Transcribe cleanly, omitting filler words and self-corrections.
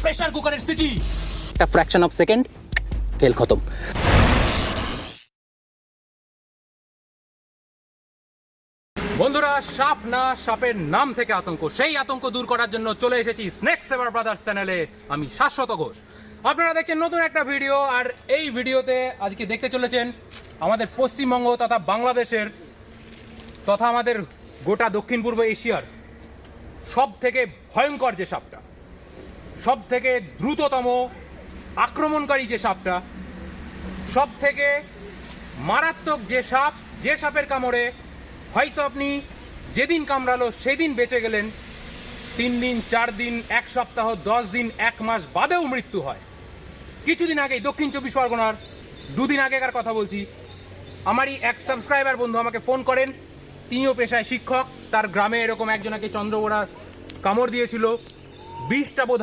Pressure কুকারের city. একটা fraction of second, খেল খতম। বন্ধুরা, সাপ না, সাপের নাম থেকে আতঙ্ক, সেই আতঙ্ক দূর করার জন্য চলে এসেছি স্নেক সেভার ব্রাদার্স চ্যানেলে। আমি শাশ্বত ঘোষ। আপনারা দেখছেন নতুন একটা ভিডিও, আর এই ভিডিওতে আজকে দেখতে চলেছেন আমাদের পশ্চিমবঙ্গ তথা বাংলাদেশের তথা আমাদের গোটা দক্ষিণ পূর্ব এশিয়ার সব থেকে ভয়ঙ্কর যে সাপটা, সব থেকে দ্রুততম আক্রমণকারী যে সাপটা, সব থেকে মারাত্মক যে সাপ, যে সাপের কামড়ে হয়তো আপনি যেদিন কামড়ালো সেদিন বেঁচে গেলেন, 3 দিন 4 দিন 1 সপ্তাহ 10 দিন 1 মাস বাদেও মৃত্যু হয়। কিছুদিন আগেই দক্ষিণ 24 পরগনার 2 দিন আগেকার কথা বলছি, আমারই এক সাবস্ক্রাইবার বন্ধু আমাকে ফোন করেন। তিনিও পেশায় শিক্ষক, তার গ্রামে এরকম একজনকে চন্দ্রবোড়া কামড় দিয়েছিল। 20টা বোধ